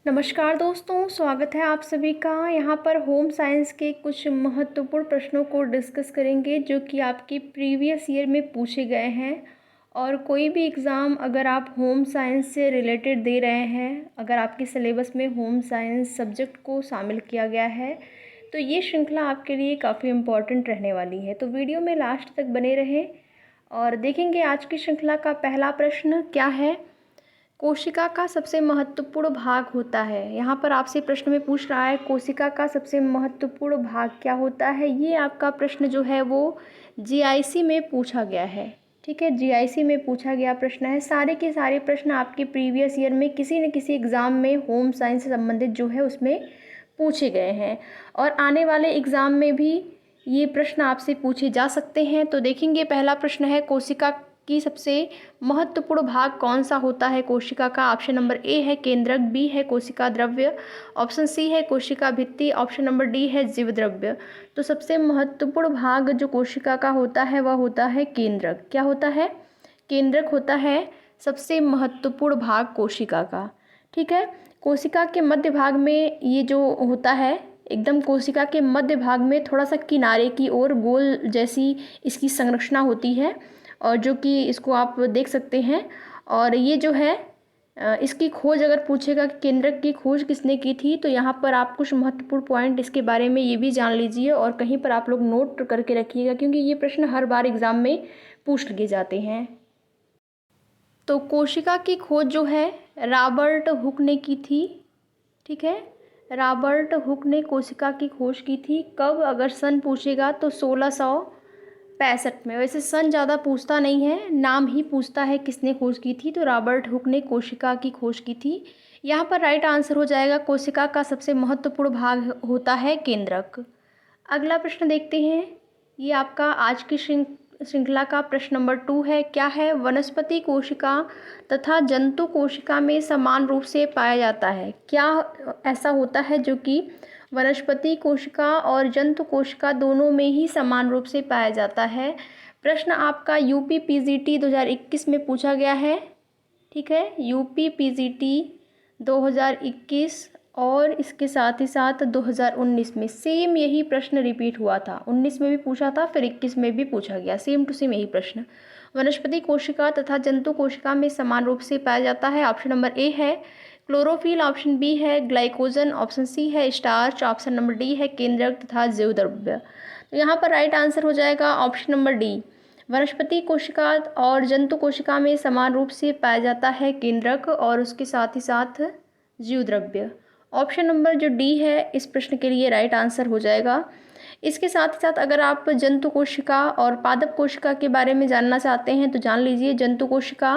नमस्कार दोस्तों, स्वागत है आप सभी का। यहाँ पर होम साइंस के कुछ महत्वपूर्ण प्रश्नों को डिस्कस करेंगे जो कि आपके प्रीवियस ईयर में पूछे गए हैं। और कोई भी एग्ज़ाम अगर आप होम साइंस से रिलेटेड दे रहे हैं, अगर आपके सिलेबस में होम साइंस सब्जेक्ट को शामिल किया गया है, तो ये श्रृंखला आपके लिए काफ़ी इम्पॉर्टेंट रहने वाली है। तो वीडियो में लास्ट तक बने रहें और देखेंगे आज की श्रृंखला का पहला प्रश्न क्या है। कोशिका का सबसे महत्वपूर्ण भाग होता है। यहाँ पर आपसे प्रश्न में पूछ रहा है कोशिका का सबसे महत्वपूर्ण भाग क्या होता है। ये आपका प्रश्न जो है वो जीआईसी में पूछा गया है। ठीक है, जीआईसी में पूछा गया प्रश्न है। सारे के सारे प्रश्न आपके प्रीवियस ईयर में किसी न किसी एग्ज़ाम में होम साइंस से संबंधित जो है उसमें पूछे गए हैं और आने वाले एग्ज़ाम में भी ये प्रश्न आपसे पूछे जा सकते हैं। तो देखेंगे, पहला प्रश्न है कोशिका की सबसे महत्वपूर्ण भाग कौन सा होता है कोशिका का। ऑप्शन नंबर ए है केंद्रक, बी है कोशिका द्रव्य, ऑप्शन सी है कोशिका भित्ति, ऑप्शन नंबर डी है जीव द्रव्य। तो सबसे महत्वपूर्ण भाग जो कोशिका का होता है वह होता है केंद्रक। क्या होता है? केंद्रक होता है सबसे महत्वपूर्ण भाग कोशिका का। ठीक है, कोशिका के मध्य भाग में ये जो होता है, एकदम कोशिका के मध्य भाग में थोड़ा सा किनारे की ओर गोल जैसी इसकी संरचना होती है और जो कि इसको आप देख सकते हैं। और ये जो है इसकी खोज अगर पूछेगा कि केंद्रक की खोज किसने की थी, तो यहाँ पर आप कुछ महत्वपूर्ण पॉइंट इसके बारे में ये भी जान लीजिए और कहीं पर आप लोग नोट करके रखिएगा क्योंकि ये प्रश्न हर बार एग्ज़ाम में पूछ लिए जाते हैं। तो कोशिका की खोज जो है रॉबर्ट हुक ने की थी। ठीक है, रॉबर्ट हुक ने कोशिका की खोज की थी। कब? अगर सन पूछेगा तो 1665 में। वैसे सन ज़्यादा पूछता नहीं है, नाम ही पूछता है किसने खोज की थी। तो रॉबर्ट हुक ने कोशिका की खोज की थी। यहाँ पर राइट आंसर हो जाएगा कोशिका का सबसे महत्वपूर्ण भाग होता है केंद्रक। अगला प्रश्न देखते हैं। ये आपका आज की श्रृंखला का प्रश्न नंबर 2 है। क्या है? वनस्पति कोशिका तथा जंतु कोशिका में समान रूप से पाया जाता है। क्या ऐसा होता है जो कि वनस्पति कोशिका और जंतु कोशिका दोनों में ही समान रूप से पाया जाता है? प्रश्न आपका यूपी पीजीटी 2021 में पूछा गया है। ठीक है, यूपी पीजीटी 2021 और इसके साथ ही साथ 2019 में सेम यही प्रश्न रिपीट हुआ था। 19 में भी पूछा था, फिर 21 में भी पूछा गया, सेम टू सेम यही प्रश्न। वनस्पति कोशिका तथा जंतु कोशिका में समान रूप से पाया जाता है। ऑप्शन नंबर ए है क्लोरोफिल, ऑप्शन बी है ग्लाइकोजन, ऑप्शन सी है स्टार्च, ऑप्शन नंबर डी है केंद्रक तथा जीव द्रव्य। तो यहाँ पर राइट आंसर हो जाएगा ऑप्शन नंबर डी। वनस्पति कोशिका और जंतु कोशिका में समान रूप से पाया जाता है केंद्रक और उसके साथ ही साथ जीव द्रव्य। ऑप्शन नंबर जो डी है इस प्रश्न के लिए राइट आंसर हो जाएगा। इसके साथ ही साथ अगर आप जंतु कोशिका और पादप कोशिका के बारे में जानना चाहते हैं तो जान लीजिए जंतु कोशिका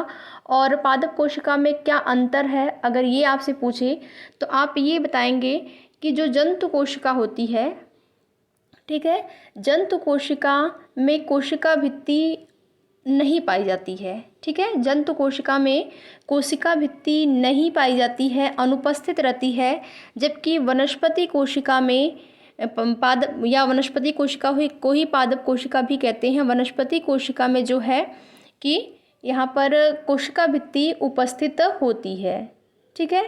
और पादप कोशिका में क्या अंतर है। अगर ये आपसे पूछे तो आप ये बताएंगे कि जो जंतु कोशिका होती है, ठीक है, जंतु कोशिका में कोशिका भित्ति नहीं पाई जाती है। ठीक है, जंतु कोशिका में कोशिका भित्ति नहीं पाई जाती है, अनुपस्थित रहती है। जबकि वनस्पति कोशिका में पादप या वनस्पति कोशिका हुई को ही पादप कोशिका भी कहते हैं। वनस्पति कोशिका में जो है कि यहाँ पर कोशिका भित्ति उपस्थित होती है। ठीक है,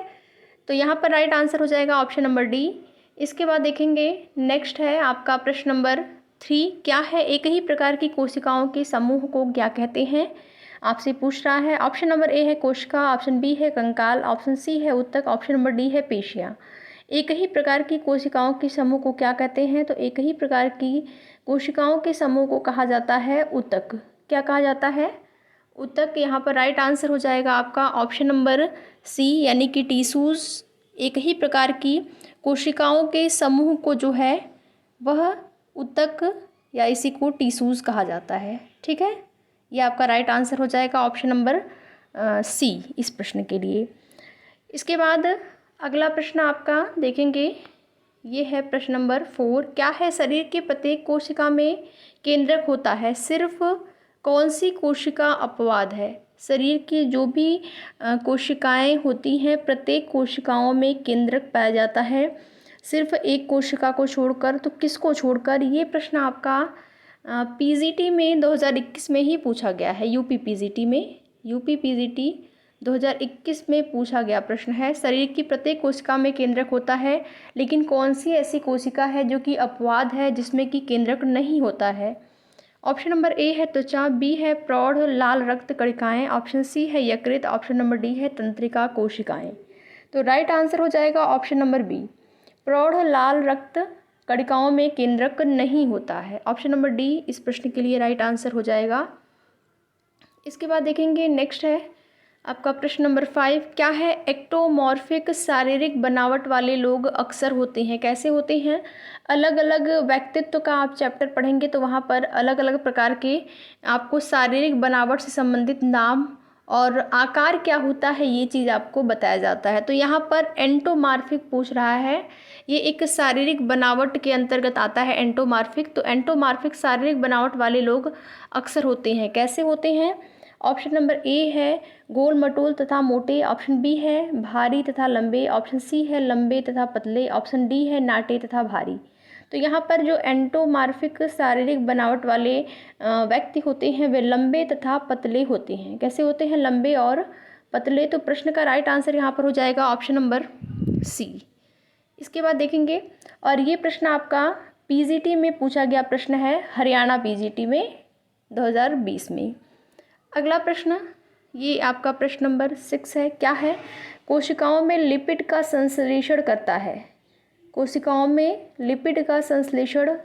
तो यहाँ पर राइट आंसर हो जाएगा ऑप्शन नंबर डी। इसके बाद देखेंगे, नेक्स्ट है आपका प्रश्न नंबर 3। क्या है? एक ही प्रकार की कोशिकाओं के समूह को क्या कहते हैं? आपसे पूछ रहा है। ऑप्शन नंबर ए है कोशिका, ऑप्शन बी है कंकाल, ऑप्शन सी है ऊतक, ऑप्शन नंबर डी है पेशियाँ। एक ही प्रकार की कोशिकाओं के समूह को क्या कहते हैं? तो एक ही प्रकार की कोशिकाओं के समूह को कहा जाता है ऊतक। क्या कहा जाता है? ऊतक। यहाँ पर राइट आंसर हो जाएगा आपका ऑप्शन नंबर सी, यानी कि टिश्यूज़। एक ही प्रकार की कोशिकाओं के समूह को जो है वह ऊतक या इसी को टिश्यूज़ कहा जाता है। ठीक है, ये आपका राइट आंसर हो जाएगा ऑप्शन नंबर सी इस प्रश्न के लिए। इसके बाद अगला प्रश्न आपका देखेंगे, ये है प्रश्न नंबर 4। क्या है? शरीर के प्रत्येक कोशिका में केंद्रक होता है, सिर्फ कौन सी कोशिका अपवाद है? शरीर की जो भी कोशिकाएं होती हैं, प्रत्येक कोशिकाओं में केंद्रक पाया जाता है, सिर्फ एक कोशिका को छोड़कर। तो किसको छोड़कर? ये प्रश्न आपका पीजीटी में 2021 में ही पूछा गया है। यूपी पीजीटी में, यूपी पीजीटी 2021 में पूछा गया प्रश्न है। शरीर की प्रत्येक कोशिका में केंद्रक होता है, लेकिन कौन सी ऐसी कोशिका है जो कि अपवाद है जिसमें कि केंद्रक नहीं होता है? ऑप्शन नंबर ए है त्वचा, बी है प्रौढ़ लाल रक्त कणिकाएं, ऑप्शन सी है यकृत, ऑप्शन नंबर डी है तंत्रिका कोशिकाएं। तो राइट आंसर हो जाएगा ऑप्शन नंबर बी, प्रौढ़ लाल रक्त कणिकाओं में केंद्रक नहीं होता है। ऑप्शन नंबर डी इस प्रश्न के लिए राइट आंसर हो जाएगा। इसके बाद देखेंगे नेक्स्ट है आपका प्रश्न नंबर 5, क्या है? एक्टोमॉर्फिक शारीरिक बनावट वाले लोग अक्सर होते हैं। कैसे होते हैं? अलग अलग व्यक्तित्व का आप चैप्टर पढ़ेंगे तो वहाँ पर अलग अलग प्रकार के आपको शारीरिक बनावट से संबंधित नाम और आकार क्या होता है ये चीज़ आपको बताया जाता है। तो यहाँ पर एंटोमॉर्फिक पूछ रहा है, ये एक शारीरिक बनावट के अंतर्गत आता है एंटोमॉर्फिक। तो एंटोमॉर्फिक शारीरिक बनावट वाले लोग अक्सर होते हैं। कैसे होते हैं? ऑप्शन नंबर ए है गोल मटोल तथा मोटे, ऑप्शन बी है भारी तथा लंबे, ऑप्शन सी है लंबे तथा पतले, ऑप्शन डी है नाटे तथा भारी। तो यहाँ पर जो एंटोमॉर्फिक शारीरिक बनावट वाले व्यक्ति होते हैं वे लंबे तथा पतले होते हैं। कैसे होते हैं? लंबे और पतले। तो प्रश्न का राइट आंसर यहाँ पर हो जाएगा ऑप्शन नंबर सी। इसके बाद देखेंगे, और ये प्रश्न आपका पीजीटी में पूछा गया प्रश्न है, हरियाणा पीजीटी में 2020 में। अगला प्रश्न ये आपका प्रश्न नंबर 6 है, क्या है? कोशिकाओं में लिपिड का संश्लेषण करता है। कोशिकाओं में लिपिड का संश्लेषण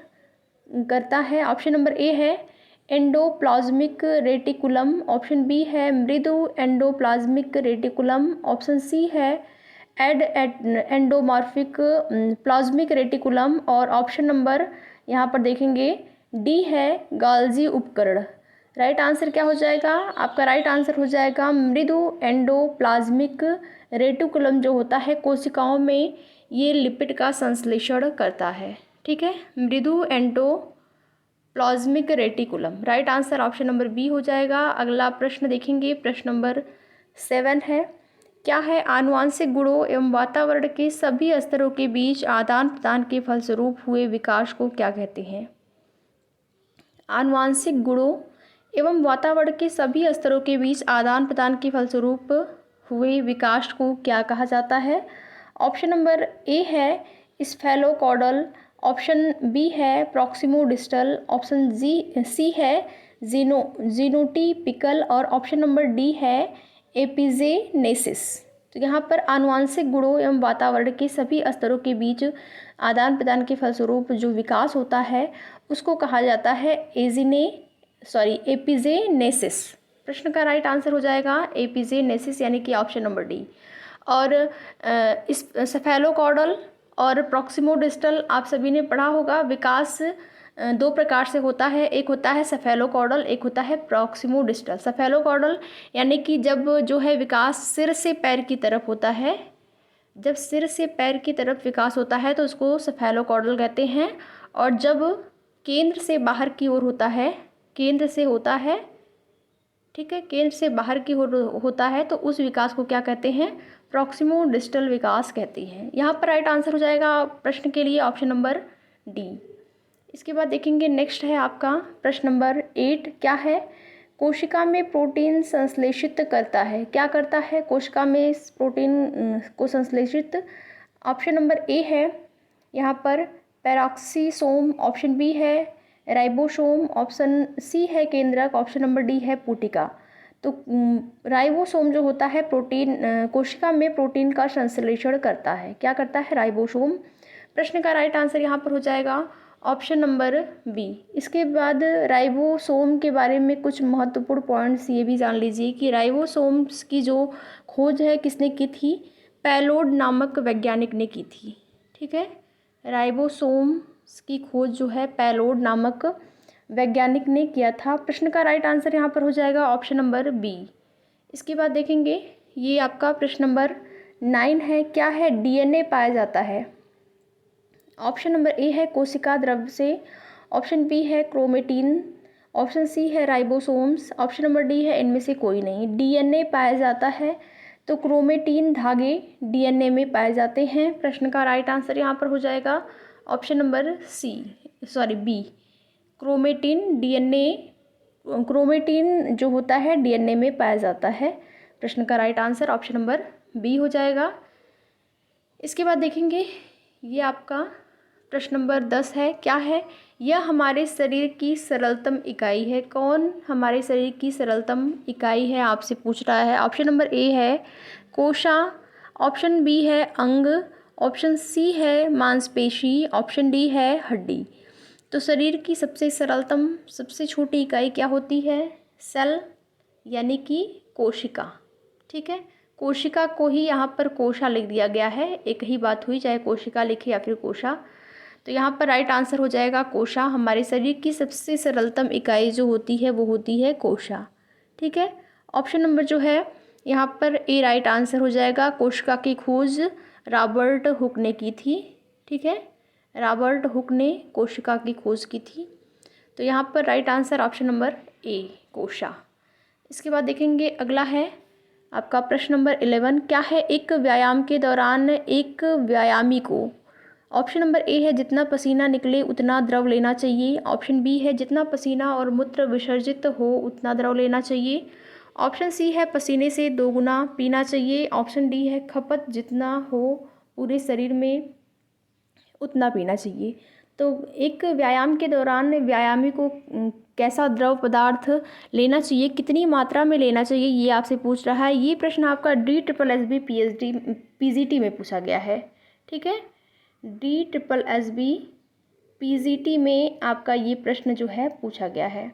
करता है। ऑप्शन नंबर ए है एंडोप्लाज्मिक रेटिकुलम, ऑप्शन बी है मृदु एंडोप्लाज्मिक रेटिकुलम, ऑप्शन सी है एंडोमॉर्फिक प्लाज्मिक रेटिकुलम, और ऑप्शन नंबर यहाँ पर देखेंगे डी है गाल्जी उपकरण। राइट आंसर क्या हो जाएगा? आपका राइट आंसर हो जाएगा मृदु एंडोप्लाज्मिक रेटिकुलम जो होता है कोशिकाओं में ये लिपिड का संश्लेषण करता है। ठीक है, मृदु endoplasmic reticulum. Right answer option number B हो जाएगा। अगला प्रश्न देखेंगे, प्रश्न नंबर 7 है, क्या है? आनुवांशिक गुणों एवं वातावरण के सभी स्तरों के बीच आदान प्रदान के फलस्वरूप हुए विकास को क्या कहते हैं? आनुवांशिक गुणों एवं वातावरण के सभी स्तरों के बीच आदान प्रदान के फलस्वरूप हुए विकास को क्या कहा जाता है? ऑप्शन नंबर ए है स्फेलोकॉडल, ऑप्शन बी है प्रॉक्सिमोडिस्टल, ऑप्शन सी है जीनोटिपिकल, और ऑप्शन नंबर डी है एपिजेनेसिस। तो यहाँ पर आनुवांशिक गुणों एवं वातावरण के सभी स्तरों के बीच आदान प्रदान के फलस्वरूप जो विकास होता है उसको कहा जाता है एपिजेनेसिस। प्रश्न का राइट आंसर हो जाएगा एपिजेनेसिस, यानी कि ऑप्शन नंबर डी। और इस स्फेलोकॉडल और प्रॉक्सिमोडिस्टल आप सभी ने पढ़ा होगा। विकास दो प्रकार से होता है, एक होता है स्फेलोकॉडल, एक होता है प्रॉक्सिमोडिस्टल। स्फेलोकॉडल यानी कि जब जो है विकास सिर से पैर की तरफ होता है, जब सिर से पैर की तरफ विकास होता है तो उसको स्फेलोकॉडल कहते हैं, और जब केंद्र से बाहर की ओर होता है, केंद्र से होता है, ठीक है, केंद्र से बाहर की ओर होता है तो उस विकास को क्या कहते हैं? प्रॉक्सिमोडिस्टल विकास कहते हैं। यहाँ पर राइट आंसर हो जाएगा प्रश्न के लिए ऑप्शन नंबर डी। इसके बाद देखेंगे नेक्स्ट है आपका प्रश्न नंबर 8, क्या है? कोशिका में प्रोटीन संश्लेषित करता है। क्या करता है? कोशिका में प्रोटीन को संश्लेषित। ऑप्शन नंबर ए है यहाँ पर पेरोक्सीसोम, ऑप्शन बी है राइबोसोम, ऑप्शन सी है केंद्रक, ऑप्शन नंबर डी है पुटिका। तो राइबोसोम जो होता है प्रोटीन कोशिका में प्रोटीन का संश्लेषण करता है। क्या करता है? राइबोसोम। प्रश्न का राइट आंसर यहाँ पर हो जाएगा ऑप्शन नंबर बी। इसके बाद राइबोसोम के बारे में कुछ महत्वपूर्ण पॉइंट्स ये भी जान लीजिए कि राइबोसोम्स की जो खोज है किसने की थी? पैलोड नामक वैज्ञानिक ने की थी। ठीक है, राइबोसोम्स की खोज जो है पैलोड नामक वैज्ञानिक ने किया था। प्रश्न का राइट आंसर यहाँ पर हो जाएगा ऑप्शन नंबर बी। इसके बाद देखेंगे ये आपका प्रश्न नंबर 9 है, क्या है? डीएनए पाया जाता है। ऑप्शन नंबर ए है कोशिका द्रव्य से, ऑप्शन बी है क्रोमेटिन, ऑप्शन सी है राइबोसोम्स, ऑप्शन नंबर डी है इनमें से कोई नहीं। डीएनए पाया जाता है तो क्रोमेटिन धागे डीएनए में पाए जाते हैं। प्रश्न का राइट आंसर यहाँ पर हो जाएगा ऑप्शन नंबर बी। क्रोमेटिन जो होता है डीएनए में पाया जाता है। प्रश्न का right answer option number B हो जाएगा। इसके बाद देखेंगे ये आपका प्रश्न नंबर 10 है। क्या है? यह हमारे शरीर की सरलतम इकाई है। कौन हमारे शरीर की सरलतम इकाई है, आपसे पूछ रहा है। ऑप्शन नंबर ए है कोशा, ऑप्शन बी है अंग, ऑप्शन सी है मांसपेशी, ऑप्शन डी है हड्डी। तो शरीर की सबसे सरलतम सबसे छोटी इकाई क्या होती है? सेल, यानी कि कोशिका। ठीक है, कोशिका को ही यहाँ पर कोशा लिख दिया गया है, एक ही बात हुई, चाहे कोशिका लिखे या फिर कोशा। तो यहाँ पर राइट आंसर हो जाएगा कोशा। हमारे शरीर की सबसे सरलतम इकाई जो होती है वो होती है कोशा। ठीक है, ऑप्शन नंबर जो है यहाँ पर ए राइट आंसर हो जाएगा। कोशिका की खोज रॉबर्ट हुक ने की थी। ठीक है, रॉबर्ट हुक ने कोशिका की खोज की थी। तो यहाँ पर right answer option number A कोशा। इसके बाद देखेंगे अगला है आपका प्रश्न नंबर 11। क्या है? एक व्यायाम के दौरान एक व्यायामी को, ऑप्शन नंबर ए है जितना पसीना निकले उतना द्रव लेना चाहिए, ऑप्शन बी है जितना पसीना और मूत्र विसर्जित हो उतना द्रव लेना चाहिए, ऑप्शन सी है पसीने से 2 गुना पीना चाहिए, ऑप्शन डी है खपत जितना हो पूरे शरीर में उतना पीना चाहिए। तो एक व्यायाम के दौरान व्यायामी को कैसा द्रव पदार्थ लेना चाहिए, कितनी मात्रा में लेना चाहिए, ये आपसे पूछ रहा है। ये प्रश्न आपका DSSB PGT में पूछा गया है। ठीक है, DSSB PGT में आपका ये प्रश्न जो है पूछा गया है।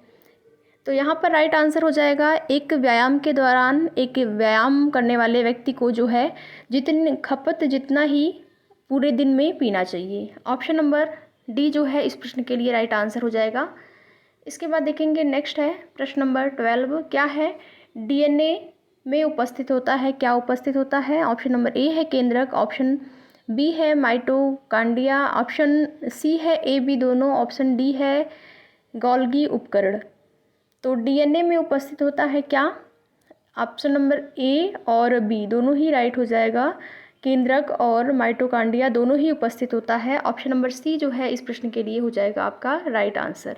तो यहाँ पर राइट आंसर हो जाएगा एक व्यायाम के दौरान एक व्यायाम करने वाले व्यक्ति को जो है जितनी खपत जितना ही पूरे दिन में पीना चाहिए। ऑप्शन नंबर डी जो है इस प्रश्न के लिए राइट आंसर हो जाएगा। इसके बाद देखेंगे नेक्स्ट है प्रश्न नंबर 12। क्या है? DNA में उपस्थित होता है, क्या उपस्थित होता है? ऑप्शन नंबर ए है केंद्रक, ऑप्शन बी है माइटोकांड्रिया, ऑप्शन सी है ए बी दोनों, ऑप्शन डी है गोल्गी उपकरण। तो DNA में उपस्थित होता है क्या? ऑप्शन नंबर ए और बी दोनों ही राइट हो जाएगा। केंद्रक और माइटोकांड्रिया दोनों ही उपस्थित होता है। ऑप्शन नंबर सी जो है इस प्रश्न के लिए हो जाएगा आपका राइट आंसर।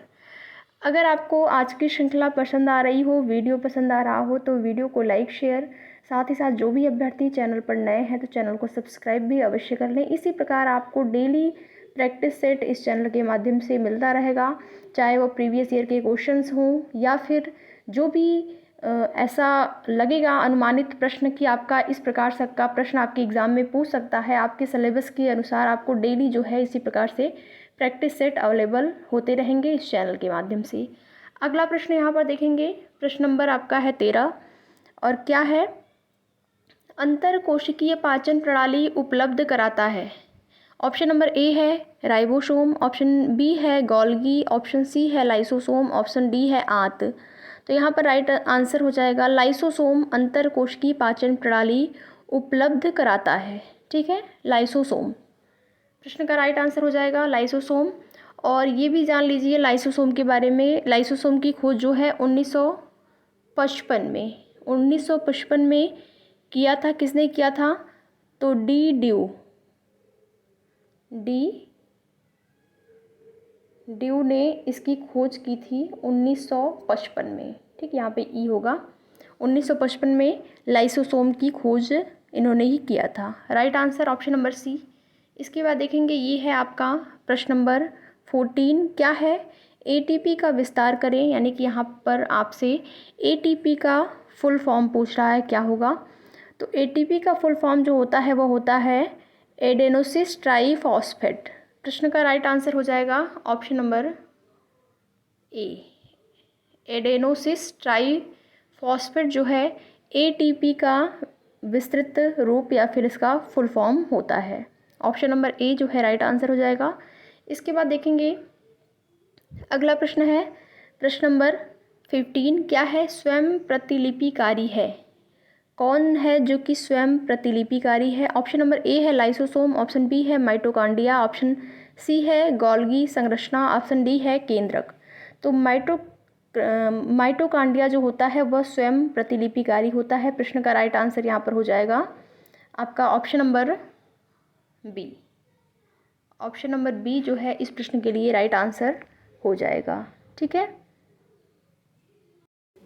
अगर आपको आज की श्रृंखला पसंद आ रही हो, वीडियो पसंद आ रहा हो, तो वीडियो को लाइक शेयर, साथ ही साथ जो भी अभ्यर्थी चैनल पर नए हैं तो चैनल को सब्सक्राइब भी अवश्य कर लें। इसी प्रकार आपको डेली प्रैक्टिस सेट इस चैनल के माध्यम से मिलता रहेगा, चाहे वो प्रीवियस ईयर के क्वेश्चंस हों या फिर जो भी ऐसा लगेगा अनुमानित प्रश्न कि आपका इस प्रकार से का प्रश्न आपके एग्ज़ाम में पूछ सकता है, आपके सिलेबस के अनुसार आपको डेली जो है इसी प्रकार से प्रैक्टिस सेट अवेलेबल होते रहेंगे इस चैनल के माध्यम से। अगला प्रश्न यहाँ पर देखेंगे, प्रश्न नंबर आपका है 13 और क्या है? अंतर कोशिकीय पाचन प्रणाली उपलब्ध कराता है। ऑप्शन नंबर ए है राइबोसोम, ऑप्शन बी है गोल्गी, ऑप्शन सी है लाइसोसोम, ऑप्शन डी है आंत। तो यहाँ पर राइट आंसर हो जाएगा लाइसोसोम अंतर कोशिकीय पाचन प्रणाली उपलब्ध कराता है। ठीक है, लाइसोसोम प्रश्न का राइट आंसर हो जाएगा लाइसोसोम। और ये भी जान लीजिए लाइसोसोम के बारे में, लाइसोसोम की खोज जो है 1955 में किया था। किसने किया था? तो ड्यू ने इसकी खोज की थी 1955 में। ठीक, यहाँ पे ई होगा। 1955 में लाइसोसोम की खोज इन्होंने ही किया था। Right answer option number C. इसके बाद देखेंगे ये है आपका प्रश्न नंबर 14। क्या है? ATP का विस्तार करें, यानी कि यहाँ पर आपसे ATP का फुल फॉर्म पूछ रहा है, क्या होगा? तो ATP का फुल फॉर्म जो होता है वो होता है एडेनोसिस ट्राईफॉस्फेट। प्रश्न का राइट आंसर हो जाएगा ऑप्शन नंबर ए, एडेनोसिस ट्राईफॉस्फेट जो है ATP का विस्तृत रूप या फिर इसका फुल फॉर्म होता है। ऑप्शन नंबर ए जो है राइट आंसर हो जाएगा। इसके बाद देखेंगे अगला प्रश्न है प्रश्न नंबर 15। क्या है? स्वयं प्रतिलिपिकारी है। कौन है जो कि स्वयं प्रतिलिपिकारी है? ऑप्शन नंबर ए है लाइसोसोम, ऑप्शन बी है माइटोकांड्रिया, ऑप्शन सी है गोल्गी संरचना, ऑप्शन डी है केंद्रक। तो माइटोकांड्रिया जो होता है वह स्वयं प्रतिलिपिकारी होता है। प्रश्न का राइट आंसर यहाँ पर हो जाएगा आपका option number B. Option number B जो है इस प्रश्न के लिए राइट आंसर हो जाएगा। ठीक है,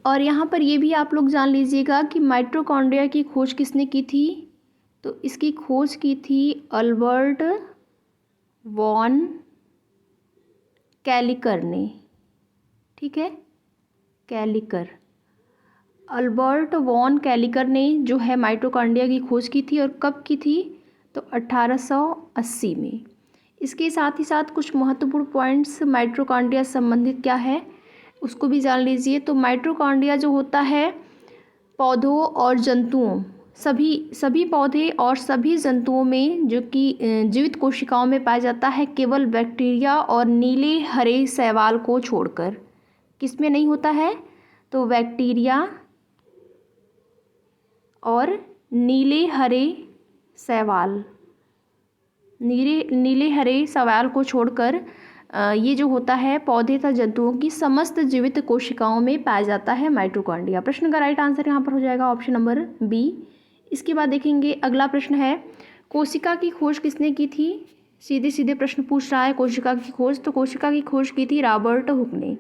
और यहाँ पर ये भी आप लोग जान लीजिएगा कि माइटोकॉन्ड्रिया की खोज किसने की थी। तो इसकी खोज की थी अल्बर्ट वॉन कैलिकर ने। ठीक है, कैलिकर, अल्बर्ट वॉन कैलिकर ने जो है माइटोकॉन्ड्रिया की खोज की थी। और कब की थी? तो 1880 में। इसके साथ ही साथ कुछ महत्वपूर्ण पॉइंट्स माइटोकॉन्ड्रिया से संबंधित क्या है उसको भी जान लीजिए। तो माइटोकॉन्ड्रिया जो होता है पौधों और जंतुओं, सभी पौधे और सभी जंतुओं में जो कि जीवित कोशिकाओं में पाया जाता है, केवल बैक्टीरिया और नीले हरे शैवाल को छोड़कर। किस में नहीं होता है? तो बैक्टीरिया और नीले हरे शैवाल, नीले हरे शैवाल को छोड़कर ये जो होता है पौधे तथा जंतुओं की समस्त जीवित कोशिकाओं में पाया जाता है माइटोकॉन्ड्रिया। प्रश्न का राइट आंसर यहाँ पर हो जाएगा ऑप्शन नंबर बी। इसके बाद देखेंगे अगला प्रश्न है, कोशिका की खोज किसने की थी? सीधे सीधे प्रश्न पूछ रहा है कोशिका की खोज। तो कोशिका की खोज की थी रॉबर्ट हुक ने।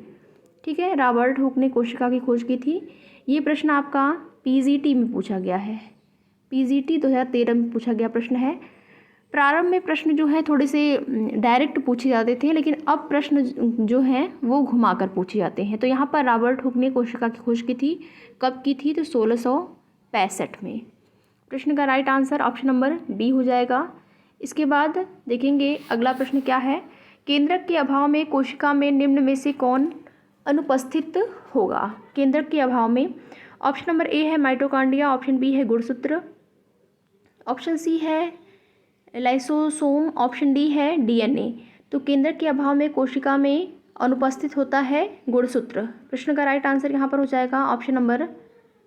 ठीक है, रॉबर्ट हुक ने कोशिका की खोज की थी। ये प्रश्न आपका पीजीटी में पूछा गया है, पीजीटी 2013 में पूछा गया प्रश्न है। प्रारंभ में प्रश्न जो है थोड़े से डायरेक्ट पूछे जाते थे, लेकिन अब प्रश्न जो हैं वो घुमाकर पूछे जाते हैं। तो यहाँ पर रॉबर्ट हुक ने कोशिका की खोज की थी। कब की थी? तो 1665 में। प्रश्न का right answer option number B हो जाएगा। इसके बाद देखेंगे अगला प्रश्न क्या है, केंद्रक के अभाव में कोशिका में निम्न में से कौन अनुपस्थित होगा? केंद्रक के अभाव में ऑप्शन नंबर ए है माइटोकॉन्ड्रिया, ऑप्शन बी है गुणसूत्र, ऑप्शन सी है लाइसोसोम, ऑप्शन डी है डीएनए। तो केंद्रक के अभाव में कोशिका में अनुपस्थित होता है गुणसूत्र। प्रश्न का राइट आंसर यहाँ पर हो जाएगा ऑप्शन नंबर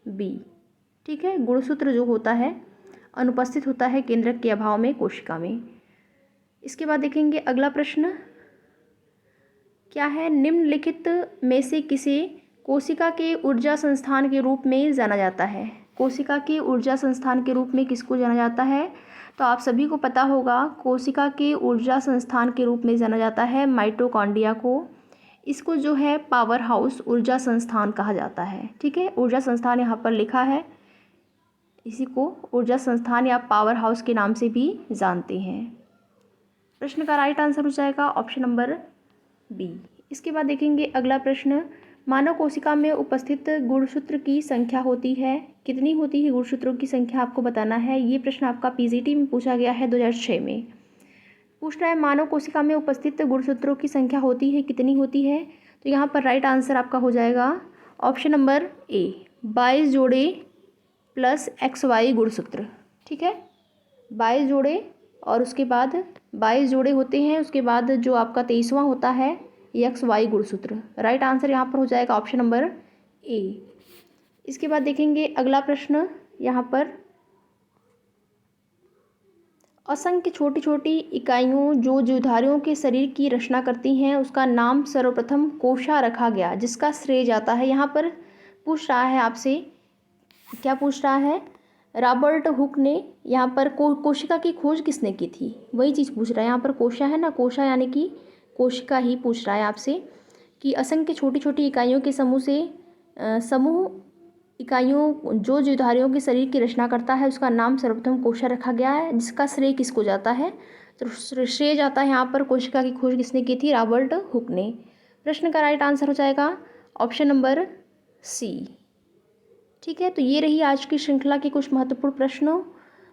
बी। ठीक है, गुणसूत्र जो होता है अनुपस्थित होता है केंद्रक के अभाव में कोशिका में। इसके बाद देखेंगे अगला प्रश्न क्या है, निम्नलिखित में से किसे कोशिका के ऊर्जा संस्थान के रूप में जाना जाता है? कोशिका के ऊर्जा संस्थान के रूप में किसको जाना जाता है? तो आप सभी को पता होगा कोशिका के ऊर्जा संस्थान के रूप में जाना जाता है माइटोकॉन्ड्रिया को। इसको जो है पावर हाउस ऊर्जा संस्थान कहा जाता है। ठीक है, ऊर्जा संस्थान यहाँ पर लिखा है, इसी को ऊर्जा संस्थान या पावर हाउस के नाम से भी जानते हैं। प्रश्न का राइट आंसर हो जाएगा ऑप्शन नंबर बी। इसके बाद देखेंगे अगला प्रश्न, मानव कोशिका में उपस्थित गुणसूत्र की संख्या होती है, कितनी होती है गुणसूत्रों की संख्या आपको बताना है। ये प्रश्न आपका पीजीटी में पूछा गया है 2006 में। पूछ रहा है मानव कोशिका में उपस्थित गुणसूत्रों की संख्या होती है, कितनी होती है? तो यहाँ पर राइट आंसर आपका हो जाएगा ऑप्शन नंबर ए, 22 जोड़े प्लस XY गुणसूत्र। ठीक है, 22 जोड़े और उसके बाद 22 जोड़े होते हैं, उसके बाद जो आपका 23वां होता है XY गुणसूत्र। राइट आंसर यहाँ पर हो जाएगा ऑप्शन नंबर ए। इसके बाद देखेंगे अगला प्रश्न, यहाँ पर असंख्य छोटी छोटी इकाइयों जो जीवधारियों के शरीर की रचना करती हैं उसका नाम सर्वप्रथम कोशा रखा गया, जिसका श्रेय जाता है। यहाँ पर पूछ रहा है आपसे, क्या पूछ रहा है? रॉबर्ट हुक ने यहाँ पर कोशिका की खोज किसने की थी, वही चीज़ पूछ रहा है। यहाँ पर कोशा है ना, कोशा यानी कि कोशिका ही पूछ रहा है आपसे कि असंख्य छोटी छोटी इकाइयों के समूह इकाइयों जो जीवधारियों के शरीर की रचना करता है उसका नाम सर्वप्रथम कोशा रखा गया है, जिसका श्रेय किसको जाता है? तो श्रेय जाता है यहाँ पर कोशिका की खोज किसने की थी? रॉबर्ट हुक ने। प्रश्न का राइट आंसर हो जाएगा ऑप्शन नंबर सी। ठीक है, तो ये रही आज की श्रृंखला के कुछ महत्वपूर्ण प्रश्नों।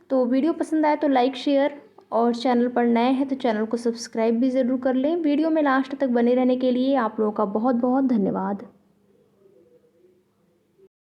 तो वीडियो पसंद आए तो लाइक शेयर, और चैनल पर नए हैं तो चैनल को सब्सक्राइब भी ज़रूर कर लें। वीडियो में लास्ट तक बने रहने के लिए आप लोगों का बहुत बहुत धन्यवाद।